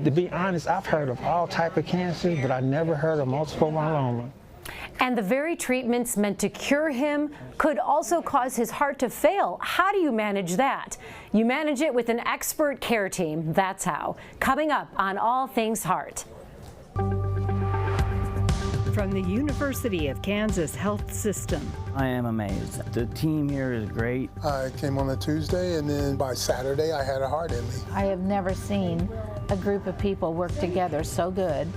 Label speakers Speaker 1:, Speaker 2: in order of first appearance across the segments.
Speaker 1: To be honest, I've heard of all type of cancers, but I never heard of multiple myeloma.
Speaker 2: And the very treatments meant to cure him could also cause his heart to fail. How do you manage that? You manage it with an expert care team. That's how. Coming up on All Things Heart.
Speaker 3: From the University of Kansas Health System.
Speaker 4: I am amazed. The team here is great.
Speaker 5: I came on a Tuesday, and then by Saturday I had a heart in me.
Speaker 6: I have never seen a group of people work together so good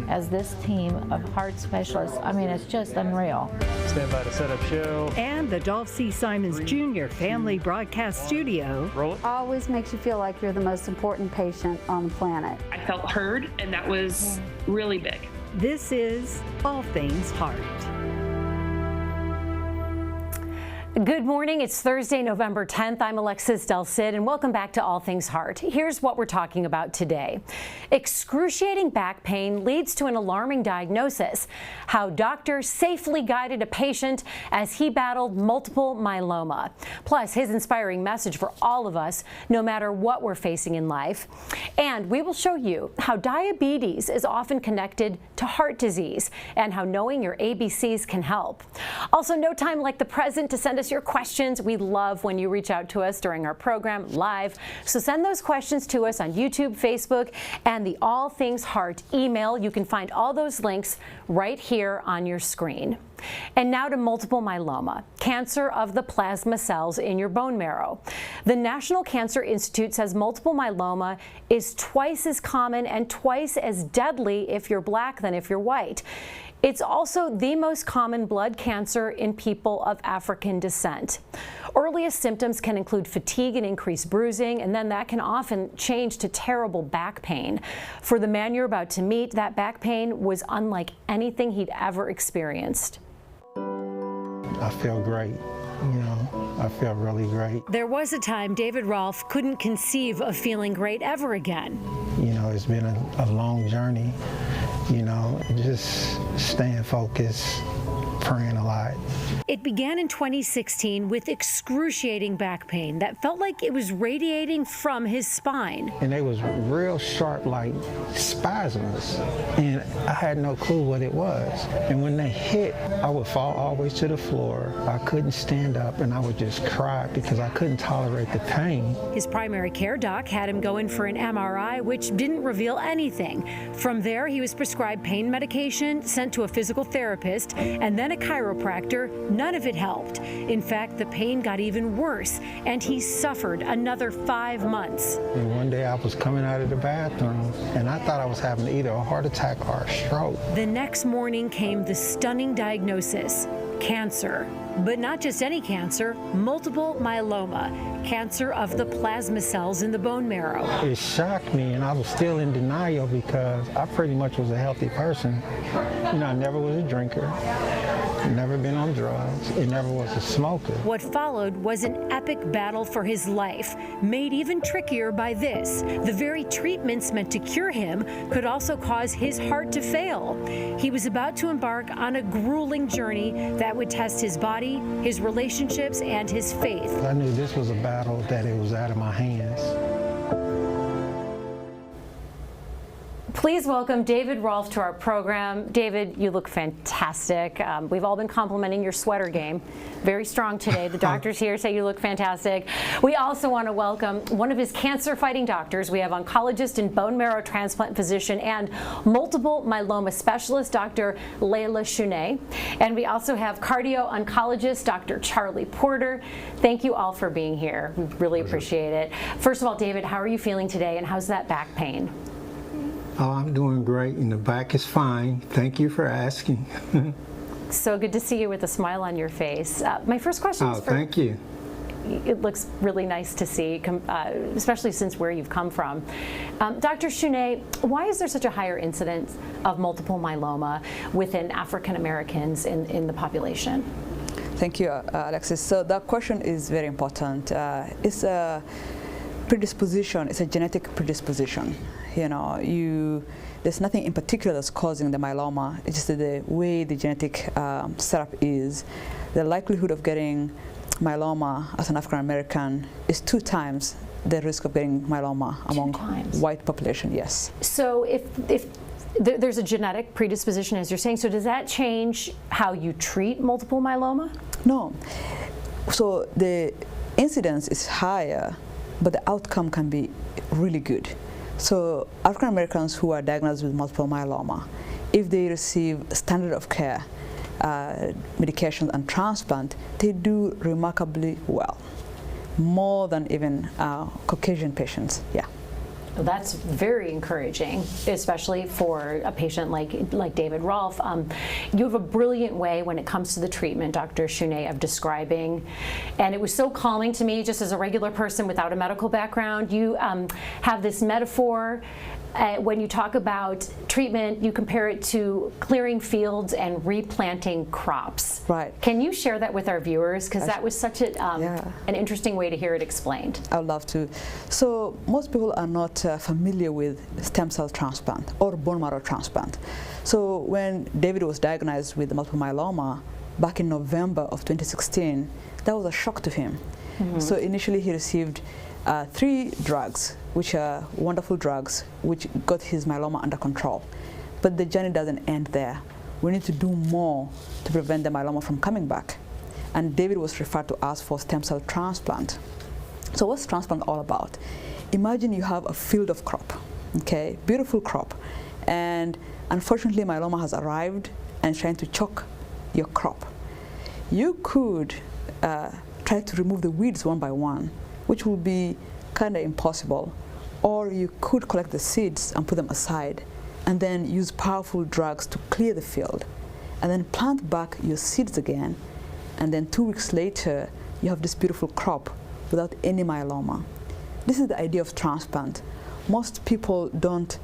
Speaker 6: as this team of heart specialists. I mean, it's just unreal.
Speaker 7: Stand by to set up show.
Speaker 3: And the Dolph C. Simons Jr. Family Broadcast Studio.
Speaker 7: Roll it.
Speaker 8: Always makes you feel like you're the most important patient on the planet.
Speaker 9: I felt heard, and that was really big.
Speaker 3: This is All Things Heart.
Speaker 2: Good morning. It's Thursday, November 10th. I'm Alexis Del Cid, and welcome back to All Things Heart. Here's what we're talking about today. Excruciating back pain leads to an alarming diagnosis. How doctors safely guided a patient as he battled multiple myeloma. Plus, his inspiring message for all of us, no matter what we're facing in life. And we will show you how diabetes is often connected to heart disease and how knowing your ABCs can help. Also, no time like the present to send us your questions. We love when you reach out to us during our program live. So send those questions to us on YouTube, Facebook, and the All Things Heart email. You can find all those links right here on your screen. And now to multiple myeloma, cancer of the plasma cells in your bone marrow. The National Cancer Institute says multiple myeloma is twice as common and twice as deadly if you're black than if you're white. It's also the most common blood cancer in people of African descent. Earliest symptoms can include fatigue and increased bruising, and then that can often change to terrible back pain. For the man you're about to meet, that back pain was unlike anything he'd ever experienced.
Speaker 1: I feel great. I feel really great.
Speaker 3: There was a time David Rolfe couldn't conceive of feeling great ever again.
Speaker 1: It's been a long journey, just staying focused, praying a lot.
Speaker 3: It began in 2016 with excruciating back pain that felt like it was radiating from his spine.
Speaker 1: And they was real sharp, like spasms. And I had no clue what it was. And when they hit, I would fall all the way to the floor. I couldn't stand up, and I would just cry because I couldn't tolerate the pain.
Speaker 3: His primary care doc had him go in for an MRI, which didn't reveal anything. From there, he was prescribed pain medication, sent to a physical therapist, and then a chiropractor. None of it helped. In fact, the pain got even worse, and he suffered another 5 months.
Speaker 1: And one day I was coming out of the bathroom, and I thought I was having either a heart attack or a stroke.
Speaker 3: The next morning came the stunning diagnosis: cancer. But not just any cancer, multiple myeloma, cancer of the plasma cells in the bone marrow.
Speaker 1: It shocked me, and I was still in denial because I pretty much was a healthy person. I never was a drinker, never been on drugs, and never was a smoker.
Speaker 3: What followed was an epic battle for his life, made even trickier by this. The very treatments meant to cure him could also cause his heart to fail. He was about to embark on a grueling journey that would test his body, his relationships, and his faith.
Speaker 1: I knew this was a battle that it was out of my hands.
Speaker 2: Please welcome David Rolfe to our program. David, you look fantastic. We've all been complimenting your sweater game. Very strong today. The doctors here say you look fantastic. We also want to welcome one of his cancer-fighting doctors. We have oncologist and bone marrow transplant physician and multiple myeloma specialist, Dr. Ale Amyloid. And we also have cardio-oncologist, Dr. Charlie Porter. Thank you all for being here. We really appreciate it. First of all, David, how are you feeling today, and how's that back pain?
Speaker 1: Oh, I'm doing great, and the back is fine. Thank you for asking.
Speaker 2: So good to see you with a smile on your face. My first question is
Speaker 1: thank you.
Speaker 2: It looks really nice to see, especially since where you've come from. Dr. Shunay, why is there such a higher incidence of multiple myeloma within African Americans in the population?
Speaker 10: Thank you, Alexis. So that question is very important. It's a predisposition. It's a genetic predisposition. There's nothing in particular that's causing the myeloma. It's just the way the genetic setup is. The likelihood of getting myeloma as an African American is 2 times the risk of getting myeloma among white population, yes.
Speaker 2: So if there's a genetic predisposition, as you're saying, so does that change how you treat multiple myeloma?
Speaker 10: No. So the incidence is higher, but the outcome can be really good. So African Americans who are diagnosed with multiple myeloma, if they receive standard of care, medication and transplant, they do remarkably well, more than even Caucasian patients, yeah.
Speaker 2: Well, that's very encouraging, especially for a patient like David Rolfe. You have a brilliant way when it comes to the treatment, Dr. Shunay, of describing, and it was so calming to me just as a regular person without a medical background. You have this metaphor. When you talk about treatment, you compare it to clearing fields and replanting crops.
Speaker 10: Right.
Speaker 2: Can you share that with our viewers? Because that was such an interesting way to hear it explained.
Speaker 10: I would love to. So most people are not familiar with stem cell transplant or bone marrow transplant. So when David was diagnosed with multiple myeloma back in November of 2016, that was a shock to him. Mm-hmm. So initially he received 3 drugs, which are wonderful drugs, which got his myeloma under control. But the journey doesn't end there. We need to do more to prevent the myeloma from coming back. And David was referred to us for stem cell transplant. So what's transplant all about? Imagine you have a field of crop, okay, beautiful crop, and unfortunately myeloma has arrived and trying to choke your crop. You could try to remove the weeds one by one, which will be kind of impossible, or you could collect the seeds and put them aside and then use powerful drugs to clear the field and then plant back your seeds again, and then 2 weeks later you have this beautiful crop without any myeloma. This is the idea of transplant. Most people don't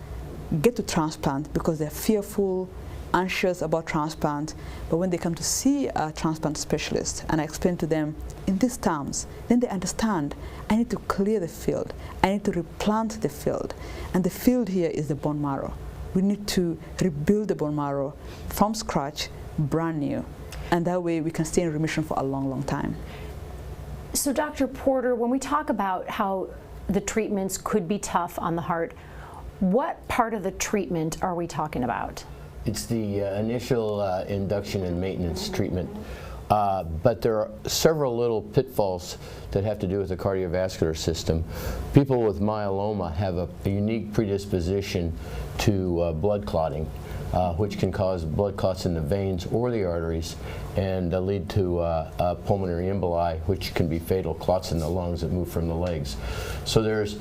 Speaker 10: get to transplant because they're fearful, anxious about transplant, but when they come to see a transplant specialist and I explain to them in these terms, then they understand, I need to clear the field, I need to replant the field, and the field here is the bone marrow. We need to rebuild the bone marrow from scratch, brand new, and that way we can stay in remission for a long, long time.
Speaker 2: So Dr. Porter, when we talk about how the treatments could be tough on the heart, what part of the treatment are we talking about?
Speaker 11: It's the initial induction and maintenance treatment, but there are several little pitfalls that have to do with the cardiovascular system. People with myeloma have a unique predisposition to blood clotting, which can cause blood clots in the veins or the arteries and lead to pulmonary emboli, which can be fatal, clots in the lungs that move from the legs. So there's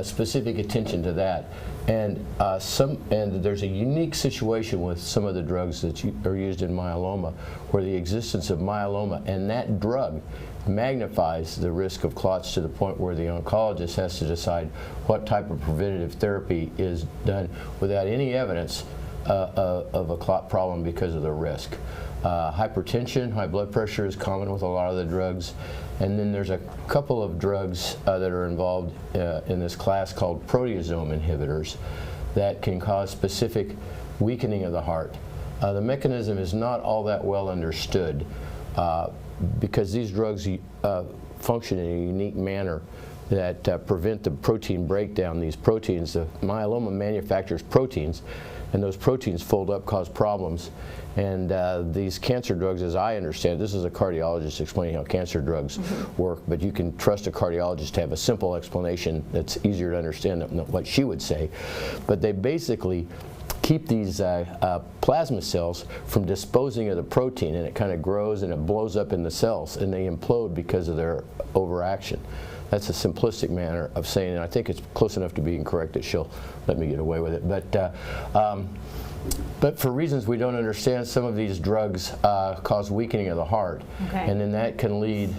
Speaker 11: specific attention to that. And there's a unique situation with some of the drugs that are used in myeloma, where the existence of myeloma and that drug magnifies the risk of clots to the point where the oncologist has to decide what type of preventative therapy is done without any evidence of a clot problem because of the risk. Hypertension, high blood pressure is common with a lot of the drugs. And then there's a couple of drugs that are involved in this class called proteasome inhibitors that can cause specific weakening of the heart. The mechanism is not all that well understood because these drugs function in a unique manner that prevent the protein breakdown. These proteins, the myeloma manufactures proteins, and those proteins fold up, cause problems. And these cancer drugs, as I understand, this is a cardiologist explaining how cancer drugs work, but you can trust a cardiologist to have a simple explanation that's easier to understand than what she would say. But they basically keep these plasma cells from disposing of the protein, and it kind of grows and it blows up in the cells, and they implode because of their overaction. That's a simplistic manner of saying it. I think it's close enough to being correct that she'll let me get away with it. But for reasons we don't understand, some of these drugs cause weakening of the heart, and then that can lead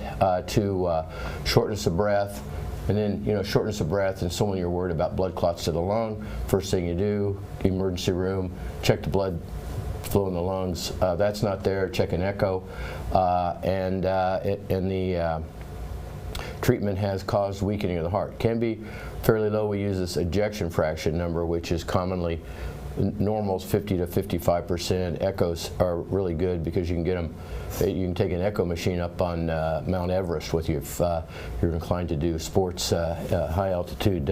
Speaker 11: to shortness of breath. And then, shortness of breath, and so when you're worried about blood clots to the lung, first thing you do, emergency room, check the blood flow in the lungs. That's not there, check an echo. And the treatment has caused weakening of the heart. Can be fairly low. We use this ejection fraction number, which is commonly Normal's 50 to 55%. Echoes are really good because you can get them. You can take an echo machine up on Mount Everest with you if you're inclined to do sports, high altitude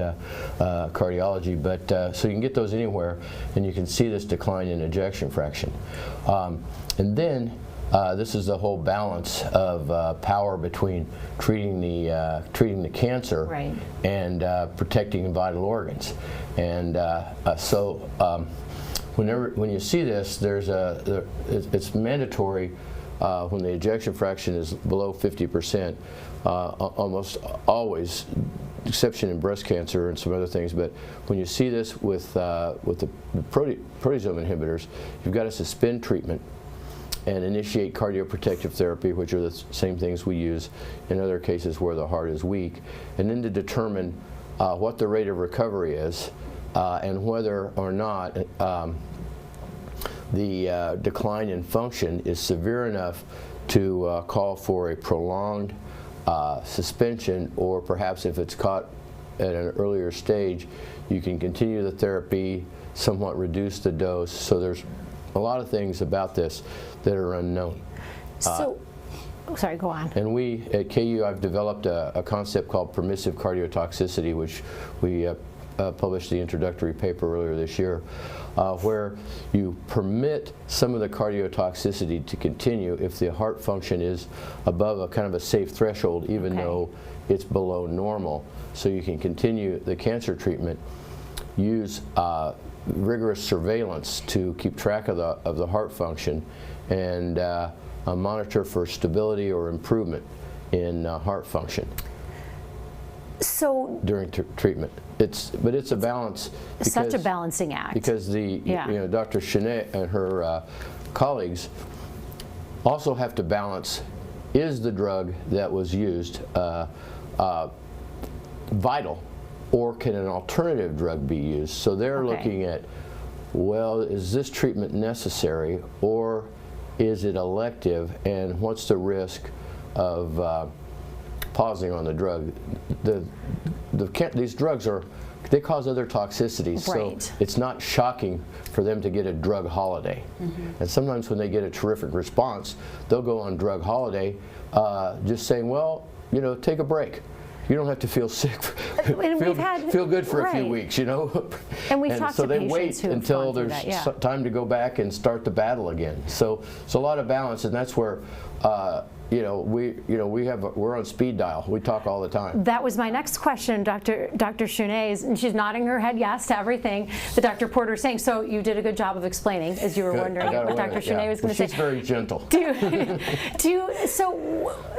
Speaker 11: cardiology. But so you can get those anywhere, and you can see this decline in ejection fraction. And then this is the whole balance of power between treating the cancer and protecting vital organs. And when you see this, it's mandatory when the ejection fraction is below 50%, almost always, exception in breast cancer and some other things. But when you see this with the proteasome inhibitors, you've got to suspend treatment and initiate cardioprotective therapy, which are the same things we use in other cases where the heart is weak, and then to determine what the rate of recovery is and whether or not the decline in function is severe enough to call for a prolonged suspension, or perhaps if it's caught at an earlier stage, you can continue the therapy, somewhat reduce the dose. So there's a lot of things about this that are unknown.
Speaker 2: So, sorry, go on.
Speaker 11: And we at KU, I've developed a concept called permissive cardiotoxicity, which we published the introductory paper earlier this year, where you permit some of the cardiotoxicity to continue if the heart function is above a kind of a safe threshold, even though it's below normal. So you can continue the cancer treatment, use rigorous surveillance to keep track of the heart function, and monitor for stability or improvement in heart function.
Speaker 2: So
Speaker 11: during treatment, but it's a balance.
Speaker 2: Such a balancing act.
Speaker 11: Because Dr. Chenet and her colleagues also have to balance: is the drug that was used vital, or can an alternative drug be used? So they're looking at, well, is this treatment necessary, or is it elective, and what's the risk of pausing on the drug? These drugs they cause other toxicities, so it's not shocking for them to get a drug holiday. And sometimes when they get a terrific response, they'll go on drug holiday, just saying, well, take a break. You don't have to feel sick. Feel good for a few weeks,
Speaker 2: And we've talked
Speaker 11: so
Speaker 2: to
Speaker 11: they
Speaker 2: patients
Speaker 11: wait
Speaker 2: who
Speaker 11: until there's time to go back and start the battle again. So it's a lot of balance, and that's where we're on speed dial. We talk all the time.
Speaker 2: That was my next question, Dr. Chenet, and she's nodding her head yes to everything that Dr. Porter is saying. So you did a good job of explaining, as you were wondering what Dr. Chenet was going to say.
Speaker 11: She's very gentle.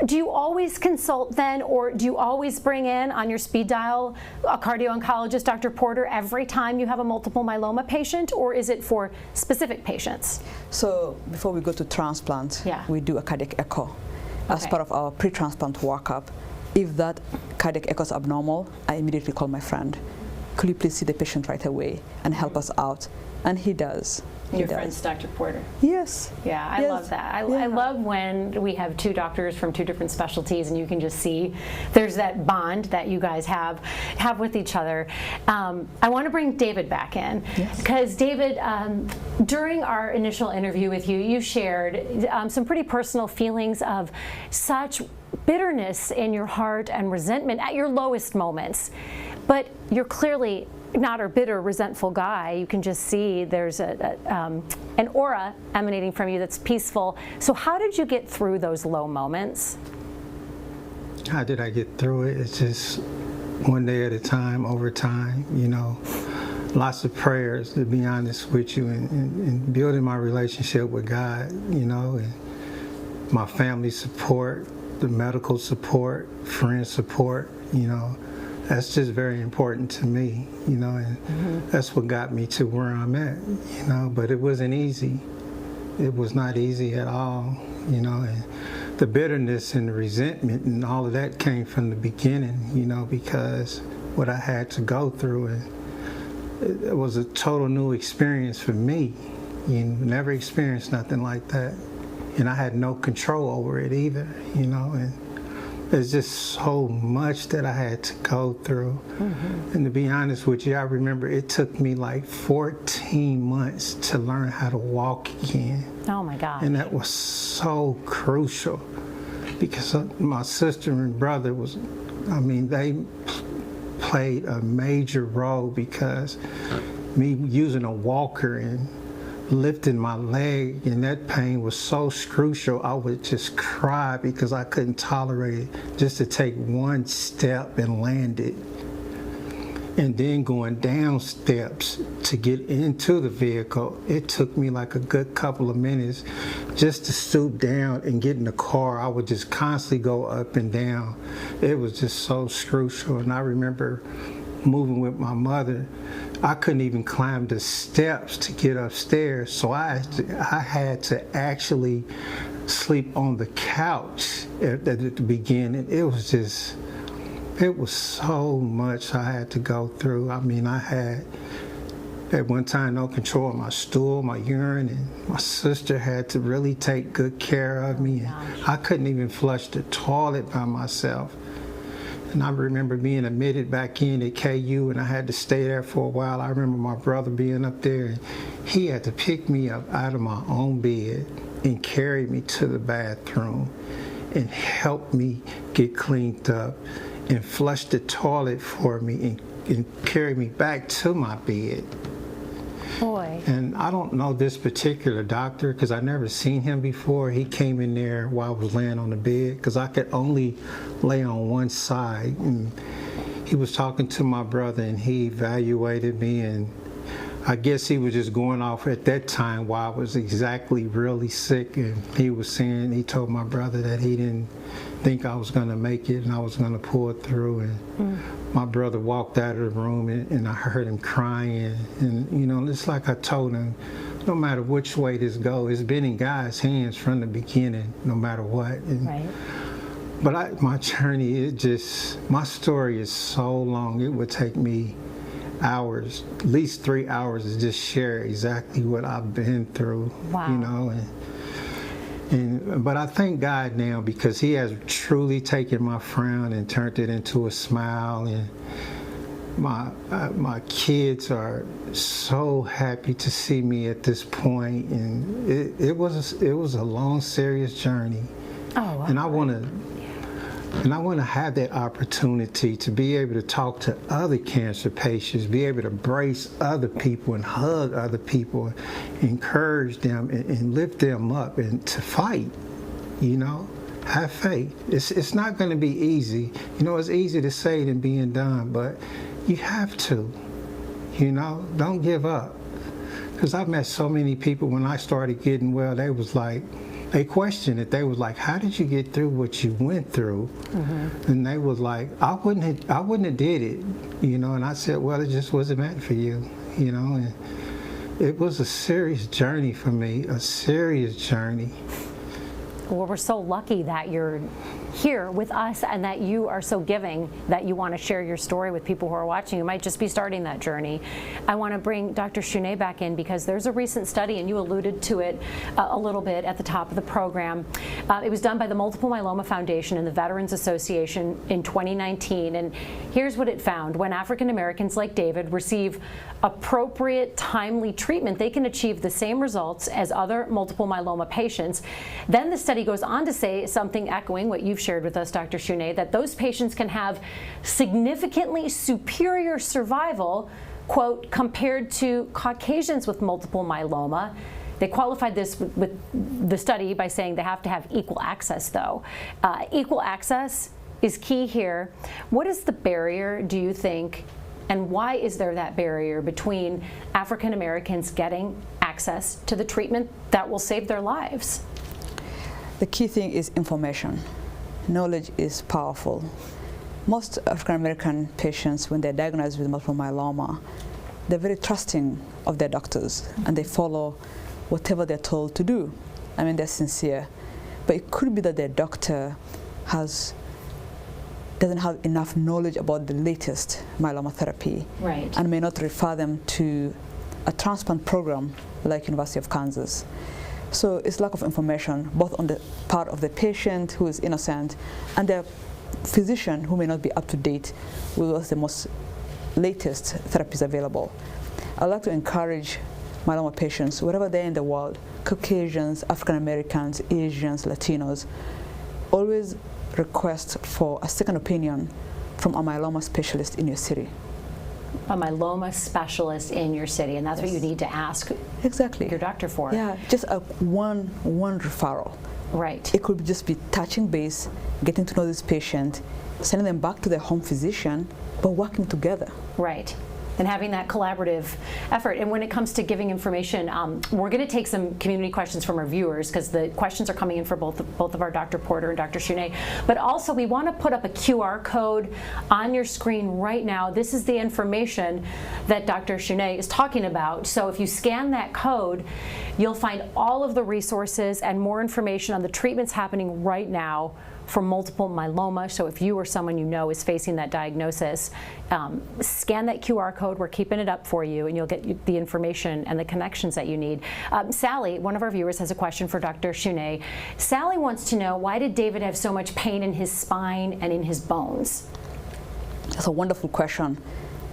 Speaker 2: Do you always consult then, or do you always bring in on your speed dial a cardio-oncologist, Dr. Porter, every time you have a multiple myeloma patient, or is it for specific patients?
Speaker 10: So before we go to transplant, we do a cardiac echo as part of our pre-transplant workup. If that cardiac echo is abnormal, I immediately call my friend. Could you please see the patient right away and help us out? And he does.
Speaker 2: Your friend's Dr. Porter?
Speaker 10: Yes.
Speaker 2: Yeah, I love that. I love when we have two doctors from two different specialties, and you can just see there's that bond that you guys have with each other. I want to bring David back in, because David, during our initial interview with you, you shared some pretty personal feelings of such bitterness in your heart and resentment at your lowest moments. But you're clearly not a bitter, resentful guy. You can just see there's an aura emanating from you that's peaceful. So how did you get through those low moments?
Speaker 1: How did I get through it? It's just one day at a time, over time, lots of prayers, to be honest with you, and building my relationship with God, and my family support, the medical support, friend support, That's just very important to me, and that's what got me to where I'm at, but it wasn't easy. It was not easy at all, and the bitterness and the resentment and all of that came from the beginning, because what I had to go through, and it was a total new experience for me. Never experienced nothing like that, and I had no control over it either, and There's just so much that I had to go through. And to be honest with you, I remember it took me like 14 months to learn how to walk again.
Speaker 2: Oh my God.
Speaker 1: And that was so crucial because my sister and brother they played a major role because me using a walker and lifting my leg, and that pain was so crucial. I would just cry because I couldn't tolerate it, just to take one step and land it. And then going down steps to get into the vehicle, it took me like a good couple of minutes just to stoop down and get in the car. I would just constantly go up and down. It was just so crucial. And I remember moving with my mother, I couldn't even climb the steps to get upstairs, so I had to actually sleep on the couch at the beginning. It was so much I had to go through. I mean, I had at one time no control of my stool, my urine, and my sister had to really take good care of me. And I couldn't even flush the toilet by myself. And I remember being admitted back in at KU, and I had to stay there for a while. I remember my brother being up there, and he had to pick me up out of my own bed and carry me to the bathroom and help me get cleaned up and flush the toilet for me and carry me back to my bed.
Speaker 2: Boy.
Speaker 1: And I don't know this particular doctor because I never seen him before. He came in there while I was laying on the bed because I could only lay on one side. And he was talking to my brother, and he evaluated me, and I guess he was just going off at that time while I was exactly really sick. And he told my brother that he didn't think I was going to make it and I was going to pull it through. And my brother walked out of the room, and I heard him crying. And, it's like I told him, no matter which way this goes, it's been in God's hands from the beginning, no matter what. And,
Speaker 2: right.
Speaker 1: But my journey, my story is so long. It would take me hours, at least 3 hours, to just share exactly what I've been through.
Speaker 2: Wow.
Speaker 1: But I thank God now because He has truly taken my frown and turned it into a smile. And my kids are so happy to see me at this point. And it was a long, serious journey.
Speaker 2: Oh, wow.
Speaker 1: And I want to have that opportunity to be able to talk to other cancer patients, be able to brace other people and hug other people, encourage them and lift them up and to fight, have faith. It's not going to be easy. It's easy to say than being done, but you have to, don't give up. Because I've met so many people when I started getting well, they questioned it. They was like, "How did you get through what you went through?" And they was like, "I wouldn't have did it," And I said, "Well, it just wasn't meant for you," And it was a serious journey for me, a serious journey.
Speaker 2: Well, we're so lucky that you're here with us and that you are so giving that you want to share your story with people who are watching. You might just be starting that journey. I want to bring Dr. Shunay back in because there's a recent study, and you alluded to it a little bit at the top of the program. It was done by the Multiple Myeloma Foundation and the Veterans Association in 2019, and here's what it found. When African Americans like David receive appropriate, timely treatment, they can achieve the same results as other multiple myeloma patients. Then the study goes on to say something echoing what you've shared with us, Dr. Shunay, that those patients can have significantly superior survival, quote, compared to Caucasians with multiple myeloma. They qualified this with the study by saying they have to have equal access, though. Equal access is key here. What is the barrier, do you think, and why is there that barrier between African Americans getting access to the treatment that will save their lives?
Speaker 10: The key thing is information. Knowledge is powerful. Most African American patients, when they're diagnosed with multiple myeloma, they're very trusting of their doctors and they follow whatever they're told to do. I mean, they're sincere. But it could be that their doctor doesn't have enough knowledge about the latest myeloma therapy,
Speaker 2: right,
Speaker 10: and may not refer them to a transplant program like University of Kansas. So it's lack of information, both on the part of the patient who is innocent and their physician who may not be up to date with what's the most latest therapies available. I'd like to encourage myeloma patients, wherever they're in the world, Caucasians, African Americans, Asians, Latinos, always request for a second opinion from a myeloma specialist in your city.
Speaker 2: A myeloma specialist in your city, and that's what you need to ask your doctor for.
Speaker 10: Yeah, just a one referral.
Speaker 2: Right.
Speaker 10: It could just be touching base, getting to know this patient, sending them back to their home physician, but working together.
Speaker 2: Right. And having that collaborative effort. And when it comes to giving information, we're going to take some community questions from our viewers because the questions are coming in for both of our Dr. Porter and Dr. Shunay. But also, we want to put up a QR code on your screen right now. This is the information that Dr. Shunay is talking about. So if you scan that code, you'll find all of the resources and more information on the treatments happening right now for multiple myeloma. So if you or someone you know is facing that diagnosis, scan that QR code. We're keeping it up for you, and you'll get the information and the connections that you need. Sally, one of our viewers, has a question for Dr. Shunay. Sally wants to know, why did David have so much pain in his spine and in his bones?
Speaker 10: That's a wonderful question,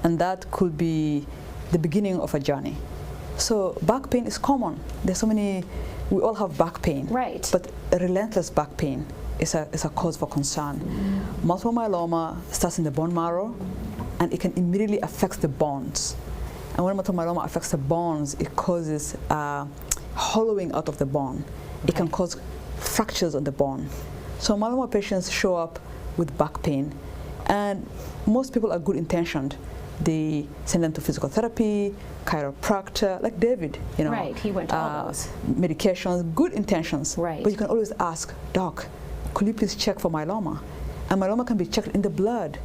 Speaker 10: and that could be the beginning of a journey. So back pain is common. There's so many, we all have back pain.
Speaker 2: Right.
Speaker 10: But relentless back pain is a cause for concern. Multiple myeloma starts in the bone marrow, and it can immediately affect the bones. And when multiple myeloma affects the bones, it causes hollowing out of the bone. It can cause fractures on the bone. So myeloma patients show up with back pain, and most people are good intentioned. They send them to physical therapy, chiropractor, like David, you know.
Speaker 2: Right, he went to all those.
Speaker 10: Medications, good intentions.
Speaker 2: Right.
Speaker 10: But you can always ask, Doc, could you please check for myeloma? And myeloma can be checked in the blood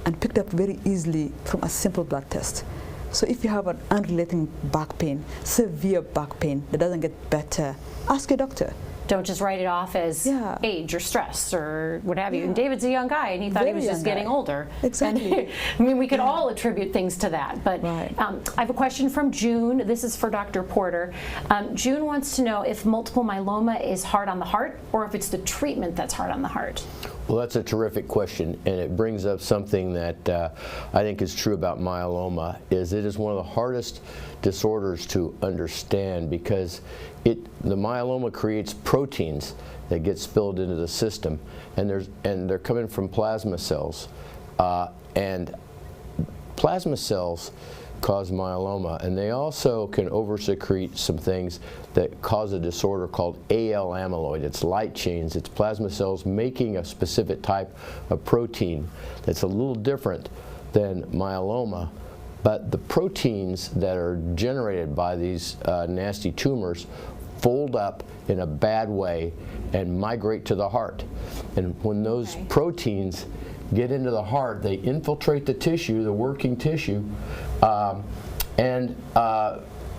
Speaker 10: and picked up very easily from a simple blood test. So if you have an unrelated back pain, severe back pain that doesn't get better, ask your doctor.
Speaker 2: Don't just write it off as age or stress or what have you. And David's a young guy, and he thought he was just getting older.
Speaker 10: Exactly.
Speaker 2: I mean, we could all attribute things to that. But I have a question from June. This is for Dr. Porter. June wants to know if multiple myeloma is hard on the heart, or if it's the treatment that's hard on the heart.
Speaker 11: Well, that's a terrific question, and it brings up something that I think is true about myeloma, is it is one of the hardest disorders to understand because the myeloma creates proteins that get spilled into the system, and they're coming from plasma cells, and plasma cells cause myeloma, and they also can oversecrete some things that cause a disorder called Ale Amyloid. It's light chains, it's plasma cells making a specific type of protein that's a little different than myeloma, but the proteins that are generated by these nasty tumors fold up in a bad way and migrate to the heart. And when those proteins get into the heart, they infiltrate the tissue, the working tissue, and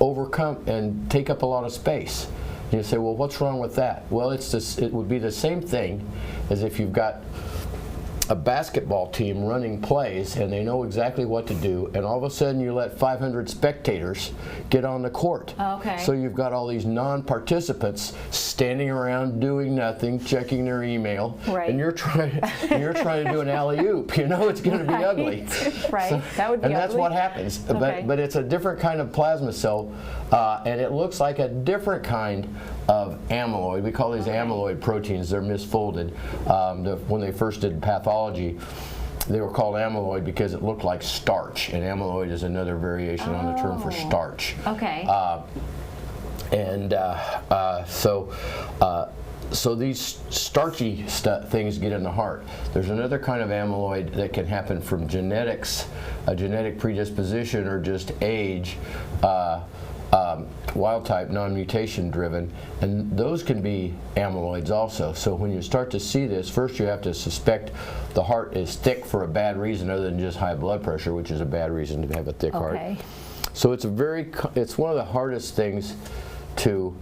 Speaker 11: overcome and take up a lot of space. You say, well, what's wrong with that? Well, it would be the same thing as if you've got a basketball team running plays and they know exactly what to do, and all of a sudden you let 500 spectators get on the court.
Speaker 2: Okay.
Speaker 11: So you've got all these non-participants standing around doing nothing, checking their email, and you're trying to do an alley-oop. You know, it's going to be ugly.
Speaker 2: Right.
Speaker 11: So,
Speaker 2: that would be
Speaker 11: and that's
Speaker 2: ugly.
Speaker 11: what happens.
Speaker 2: Okay.
Speaker 11: But it's a different kind of plasma cell, and it looks like a different kind of amyloid. We call these amyloid proteins. They're misfolded. When they first did pathology, they were called amyloid because it looked like starch, and amyloid is another variation on the term for starch.
Speaker 2: Okay.
Speaker 11: So these starchy things get in the heart. There's another kind of amyloid that can happen from genetics, a genetic predisposition, or just age. Wild type, non-mutation driven, and those can be amyloids also. So when you start to see this, first you have to suspect the heart is thick for a bad reason other than just high blood pressure, which is a bad reason to have a thick heart. So it's one of the hardest things to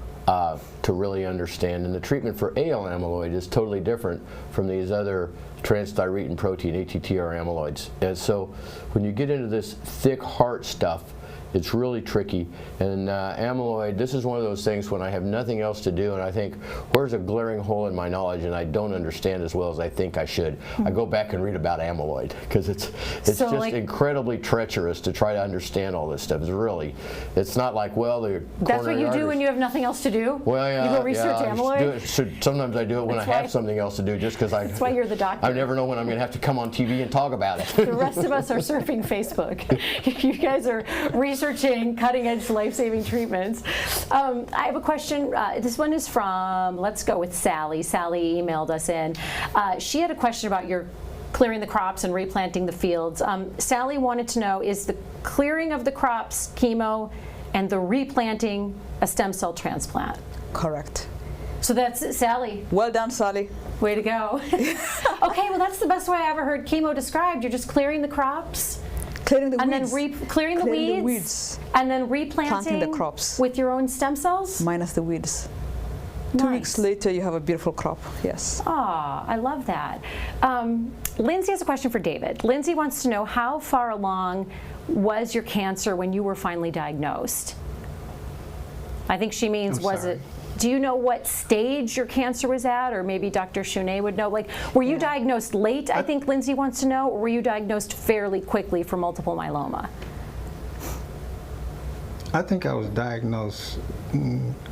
Speaker 11: really understand, and the treatment for Ale amyloid is totally different from these other transthyretin protein, ATTR amyloids. And so when you get into this thick heart stuff, It's really tricky. And amyloid, this is one of those things when I have nothing else to do and I think, where's a glaring hole in my knowledge and I don't understand as well as I think I should, I go back and read about amyloid, because it's so just like, incredibly treacherous to try to understand all this stuff. It's not like, well, the
Speaker 2: that's what you do when you have nothing else to do?
Speaker 11: Well, yeah.
Speaker 2: You go research amyloid?
Speaker 11: Sometimes I do it when I have something else to do, just because
Speaker 2: that's why you're the doctor.
Speaker 11: I never know when I'm going to have to come on TV and talk about it.
Speaker 2: The rest of us are surfing Facebook. You guys are researching cutting-edge life-saving treatments. I have a question. This one is from, let's go with Sally. Sally emailed us in. She had a question about your clearing the crops and replanting the fields. Sally wanted to know, is the clearing of the crops chemo and the replanting a stem cell transplant?
Speaker 10: Correct.
Speaker 2: So that's Sally.
Speaker 10: Well done, Sally.
Speaker 2: Way to go. Okay, well that's the best way I ever heard chemo described. You're just clearing the crops,
Speaker 10: clearing the
Speaker 2: and
Speaker 10: weeds,
Speaker 2: then clearing the weeds, and then replanting
Speaker 10: the crops
Speaker 2: with your own stem cells?
Speaker 10: Minus the weeds.
Speaker 2: Nice.
Speaker 10: 2 weeks later, you have a beautiful crop. Yes.
Speaker 2: Ah, I love that. Lindsay has a question for David. Lindsay wants to know, how far along was your cancer when you were finally diagnosed? I think she means, do you know what stage your cancer was at? Or maybe Dr. Chounet would know. Like, were you diagnosed late, I think Lindsay wants to know, or were you diagnosed fairly quickly for multiple myeloma?
Speaker 1: I think I was diagnosed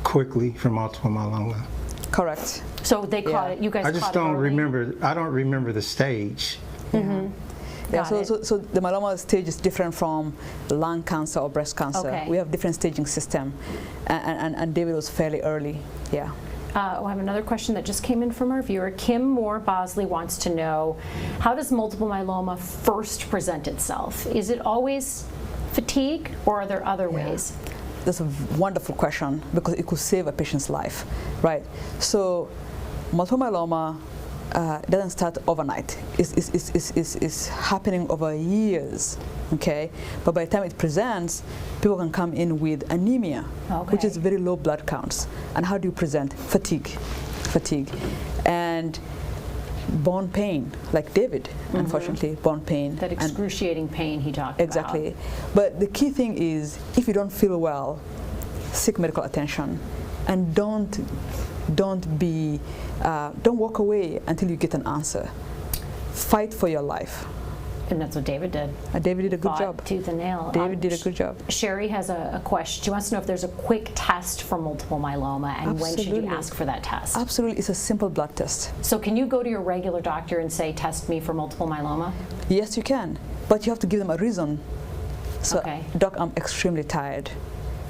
Speaker 1: quickly for multiple myeloma.
Speaker 10: Correct.
Speaker 2: So they caught it, you guys caught it.
Speaker 1: I just don't remember, I don't remember the stage.
Speaker 2: Mm-hmm.
Speaker 10: Yeah, so the myeloma stage is different from lung cancer or breast cancer.
Speaker 2: Okay.
Speaker 10: We have different staging system, and David was fairly early. Yeah.
Speaker 2: I have another question that just came in from our viewer. Kim Moore Bosley wants to know, how does multiple myeloma first present itself? Is it always fatigue, or are there other ways?
Speaker 10: That's a wonderful question, because it could save a patient's life, right? So multiple myeloma doesn't start overnight. It's happening over years, okay? But by the time it presents, people can come in with anemia, which is very low blood counts. And how do you present? Fatigue, and bone pain, like David, unfortunately, bone pain.
Speaker 2: That excruciating pain he talked about.
Speaker 10: Exactly. But the key thing is, if you don't feel well, seek medical attention, and don't walk away until you get an answer. Fight for your life.
Speaker 2: And that's what David did.
Speaker 10: David did a good job.
Speaker 2: Tooth and nail.
Speaker 10: David did a good job.
Speaker 2: Sherry has a question. She wants to know if there's a quick test for multiple myeloma, and when should you ask for that test?
Speaker 10: Absolutely, it's a simple blood test.
Speaker 2: So can you go to your regular doctor and say, test me for multiple myeloma?
Speaker 10: Yes, you can, but you have to give them a reason. So, Doc, I'm extremely tired.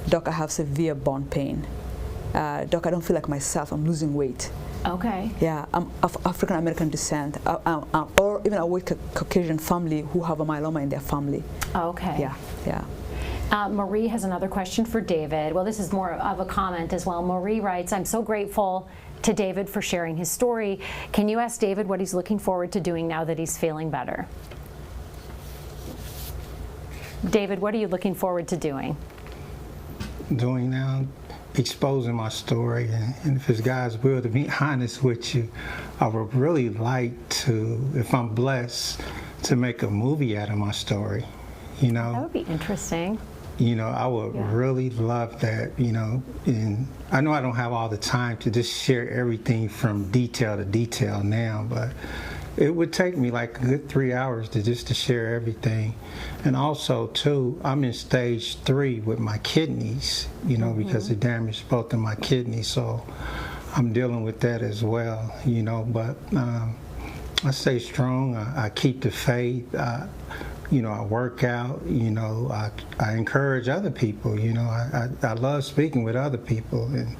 Speaker 10: Doc, I have severe bone pain. Doc, I don't feel like myself, I'm losing weight.
Speaker 2: Okay.
Speaker 10: Yeah, I'm of African American descent, or even a white Caucasian family who have a myeloma in their family.
Speaker 2: Okay.
Speaker 10: Yeah.
Speaker 2: Marie has another question for David. Well, this is more of a comment as well. Marie writes, I'm so grateful to David for sharing his story. Can you ask David what he's looking forward to doing now that he's feeling better? David, what are you looking forward to doing?
Speaker 1: Doing now? Exposing my story, and if it's God's will, to be honest with you, I would really like to, if I'm blessed, to make a movie out of my story, you know.
Speaker 2: That would be interesting.
Speaker 1: You know, I would really love that, you know, and I know I don't have all the time to just share everything from detail to detail now, but it would take me like a good 3 hours to share everything. And also, too, I'm in stage 3 with my kidneys, you know, because it damaged both of my kidneys, so I'm dealing with that as well, you know, but I stay strong, I keep the faith, you know, I work out, you know, I encourage other people, you know, I love speaking with other people, and,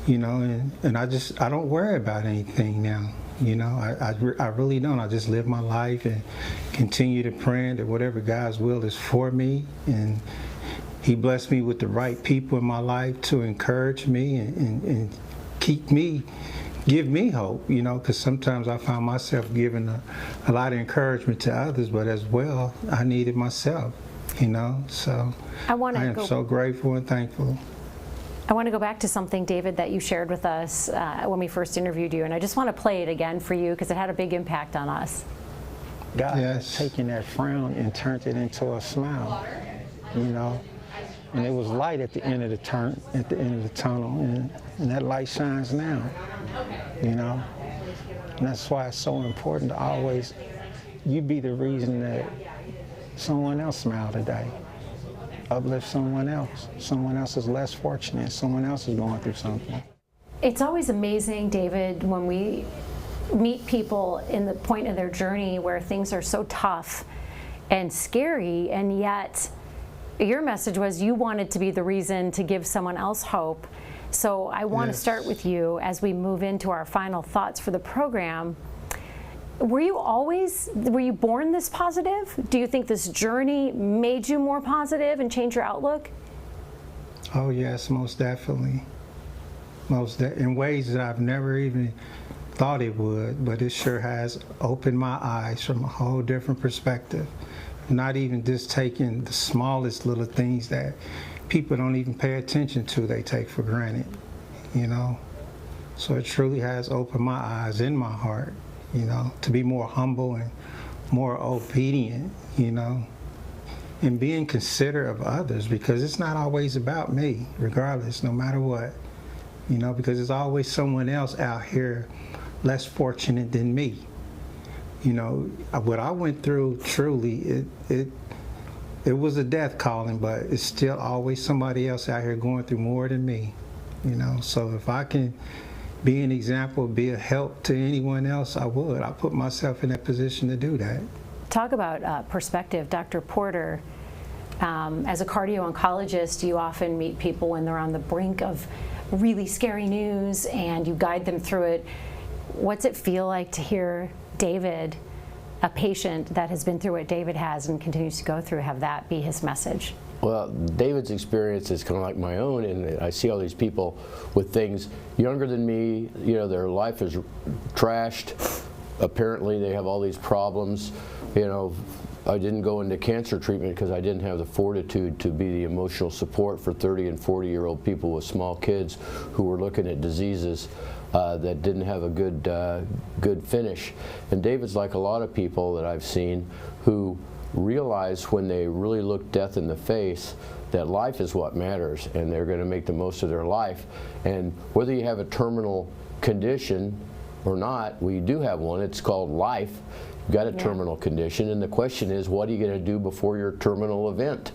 Speaker 1: you know, and I don't worry about anything now. You know, I really don't. I just live my life and continue to pray that whatever God's will is for me, and He blessed me with the right people in my life to encourage me and keep me, give me hope, you know, because sometimes I find myself giving a lot of encouragement to others, but as well, I need it myself, you know, so I am so grateful and thankful.
Speaker 2: I want to go back to something, David, that you shared with us when we first interviewed you, and I just want to play it again for you because it had a big impact on us.
Speaker 1: God has taken that frown and turned it into a smile, you know. And it was light at the end of the tunnel, and that light shines now, you know? And that's why it's so important to always, you be the reason that someone else smiled today. Uplift someone else. Someone else is less fortunate. Someone else is going through something.
Speaker 2: It's always amazing, David, when we meet people in the point of their journey where things are so tough and scary, and yet your message was you wanted to be the reason to give someone else hope. So I want to start with you as we move into our final thoughts for the program. Were you born this positive? Do you think this journey made you more positive and changed your outlook?
Speaker 1: Oh yes, most definitely. In ways that I've never even thought it would, but it sure has opened my eyes from a whole different perspective. Not even just taking the smallest little things that people don't even pay attention to, they take for granted, you know? So it truly has opened my eyes and my heart, you know, to be more humble and more obedient, you know, and being considerate of others, because it's not always about me, regardless, no matter what, you know, because there's always someone else out here less fortunate than me. You know, what I went through, truly, it was a death calling, but it's still always somebody else out here going through more than me, you know. So if I can be an example, be a help to anyone else, I would. I put myself in that position to do that.
Speaker 2: Talk about perspective, Dr. Porter. As a cardio-oncologist, you often meet people when they're on the brink of really scary news and you guide them through it. What's it feel like to hear David, a patient that has been through what David has and continues to go through, have that be his message?
Speaker 11: Well, David's experience is kind of like my own, and I see all these people with things younger than me, you know, their life is trashed. Apparently they have all these problems. You know, I didn't go into cancer treatment because I didn't have the fortitude to be the emotional support for 30 and 40-year-old people with small kids who were looking at diseases that didn't have a good finish. And David's like a lot of people that I've seen who realize when they really look death in the face that life is what matters, and they're going to make the most of their life. And whether you have a terminal condition or not, well, you do have one. It's called life. You've got a terminal condition, and the question is, what are you going to do before your terminal event?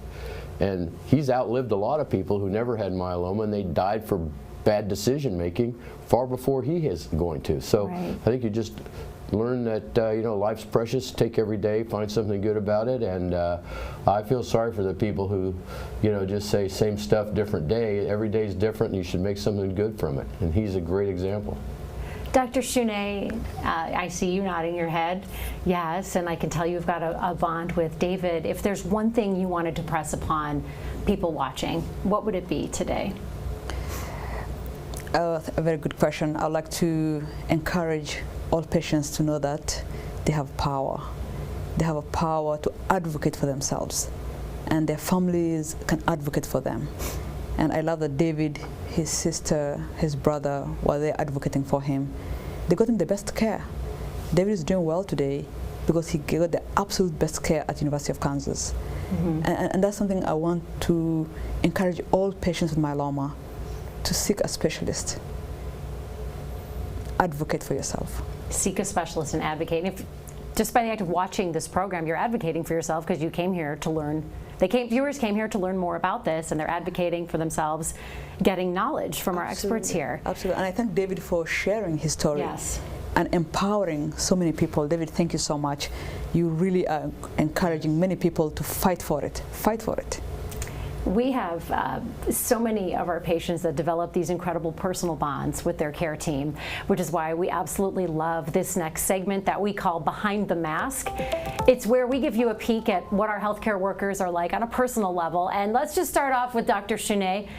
Speaker 11: And he's outlived a lot of people who never had myeloma, and they died for bad decision making far before he is going to. So I think you just learn that you know, life's precious. Take every day, find something good about it, and I feel sorry for the people who, you know, just say same stuff, different day. Every day's different, and you should make something good from it. And he's a great example.
Speaker 2: Dr. Shunay, I see you nodding your head. Yes, and I can tell you've got a bond with David. If there's one thing you wanted to press upon people watching, what would it be today?
Speaker 10: A very good question. I'd like to encourage all patients to know that they have power. They have a power to advocate for themselves, and their families can advocate for them. And I love that David, his sister, his brother, while they're advocating for him, they got him the best care. David is doing well today because he got the absolute best care at University of Kansas. And that's something I want to encourage all patients with myeloma to seek a specialist. Advocate for yourself.
Speaker 2: Seek a specialist and advocate. And if, just by the act of watching this program, you're advocating for yourself because you came here to learn. Viewers came here to learn more about this, and they're advocating for themselves, getting knowledge from our experts here.
Speaker 10: Absolutely, and I thank David for sharing his story.
Speaker 2: Yes.
Speaker 10: And empowering so many people. David, thank you so much. You really are encouraging many people to fight for it. Fight for it.
Speaker 2: We have so many of our patients that develop these incredible personal bonds with their care team, which is why we absolutely love this next segment that we call Behind the Mask. It's where we give you a peek at what our healthcare workers are like on a personal level. And let's just start off with Dr. Shunay.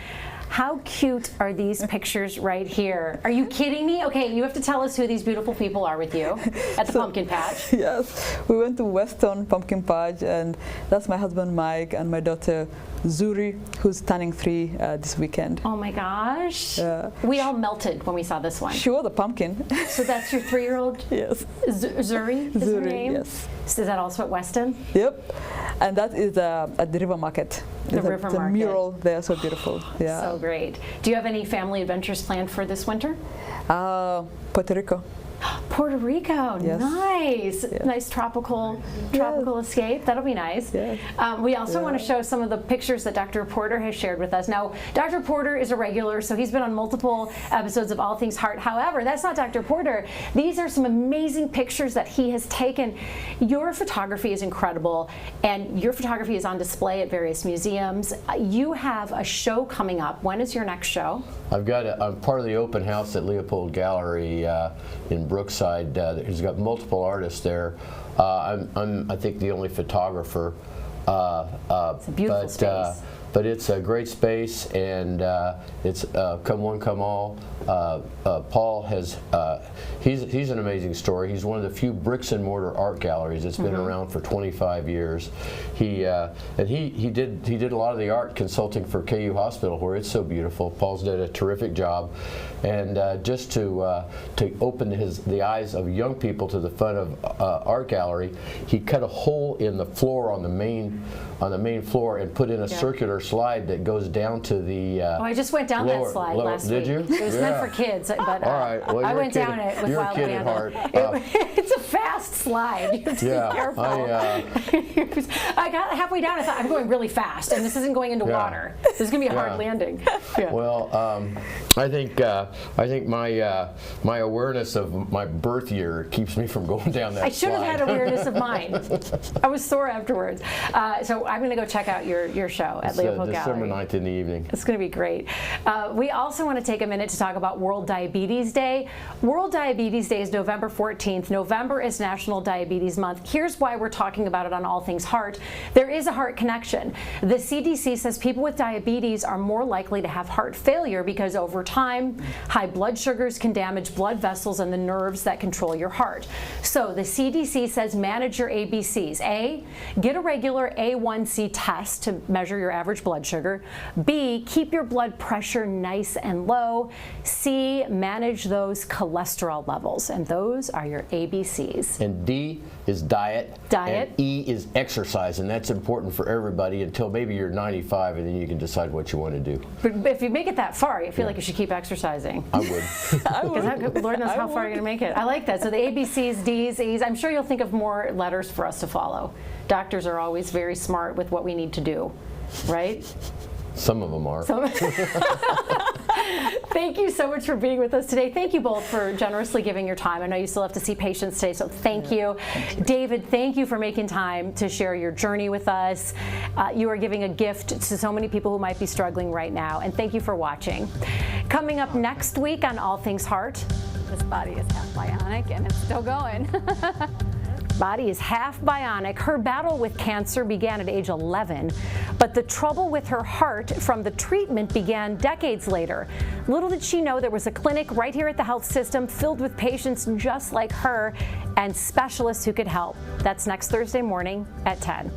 Speaker 2: How cute are these pictures right here? Are you kidding me? Okay, you have to tell us who these beautiful people are with you at the pumpkin patch.
Speaker 10: Yes, we went to Weston Pumpkin Patch, and that's my husband Mike and my daughter Zuri, who's turning 3 this weekend.
Speaker 2: Oh my gosh. We all melted when we saw this one.
Speaker 10: She was a pumpkin.
Speaker 2: So that's your 3-year-old?
Speaker 10: Yes.
Speaker 2: Zuri is her name?
Speaker 10: Yes.
Speaker 2: So is that also at Weston?
Speaker 10: Yep. And that is at the River Market.
Speaker 2: The River Market.
Speaker 10: The mural there, so beautiful. Yeah.
Speaker 2: So great. Do you have any family adventures planned for this winter?
Speaker 10: Puerto Rico.
Speaker 2: Puerto Rico,
Speaker 10: yes.
Speaker 2: Nice.
Speaker 10: Yeah.
Speaker 2: Nice tropical escape. That'll be nice.
Speaker 10: Yeah.
Speaker 2: We also want to show some of the pictures that Dr. Porter has shared with us. Now, Dr. Porter is a regular, so he's been on multiple episodes of All Things Heart. However, that's not Dr. Porter. These are some amazing pictures that he has taken. Your photography is incredible, and your photography is on display at various museums. You have a show coming up. When is your next show?
Speaker 11: I'm part of the open house at Leopold Gallery in Brookside. He's got multiple artists there. I'm I think the only photographer.
Speaker 2: It's a beautiful space.
Speaker 11: But it's a great space, and it's come one, come all. Paul has, he's an amazing story. He's one of the few bricks and mortar art galleries that's been around for 25 years. He did a lot of the art consulting for KU Hospital, where it's so beautiful. Paul's did a terrific job, and just to open the eyes of young people to the fun of art gallery, he cut a hole in the floor on the main floor and put in a circular slide that goes down to the
Speaker 2: I just went down that slide last week.
Speaker 11: Did you?
Speaker 2: It was meant for kids, but
Speaker 11: all right. Well,
Speaker 2: I went down it with Wild Amanda. It's a fast slide. You have to be careful. I got halfway down. I thought, I'm going really fast, and this isn't going into water. This is going to be a hard landing. Yeah.
Speaker 11: Well, I think my awareness of my birth year keeps me from going down that slide.
Speaker 2: I should have had awareness of mine. I was sore afterwards. So I'm going to go check out your show at Leopold Gallery.
Speaker 11: December 9th in the evening.
Speaker 2: It's going to be great. We also want to take a minute to talk about World Diabetes Day. World Diabetes Day is November 14th. November is National Diabetes Month. Here's why we're talking about it on All Things Heart. There is a heart connection. The CDC says people with diabetes are more likely to have heart failure because over time, high blood sugars can damage blood vessels and the nerves that control your heart. So the CDC says manage your ABCs. A, get a regular A1C test to measure your average blood sugar. B, keep your blood pressure nice and low. C, manage those cholesterol levels. And those are your ABCs.
Speaker 11: And D is diet.
Speaker 2: Diet.
Speaker 11: And E is exercise, and that's important for everybody until maybe you're 95, and then you can decide what you want to do.
Speaker 2: But if you make it that far, I feel like you should keep exercising.
Speaker 11: I would.
Speaker 2: Because Lord knows how far you're going to make it. I like that. So the ABCs, Ds, E's. I'm sure you'll think of more letters for us to follow. Doctors are always very smart with what we need to do, right?
Speaker 11: Some of them are.
Speaker 2: Thank you so much for being with us today. Thank you both for generously giving your time. I know you still have to see patients today, so thank you. David, thank you for making time to share your journey with us. You are giving a gift to so many people who might be struggling right now, and thank you for watching. Coming up next week on All Things Heart.
Speaker 12: This body is half bionic, and it's still going.
Speaker 2: Body is half bionic. Her battle with cancer began at age 11, but the trouble with her heart from the treatment began decades later. Little did she know there was a clinic right here at the health system filled with patients just like her and specialists who could help. That's next Thursday morning at 10.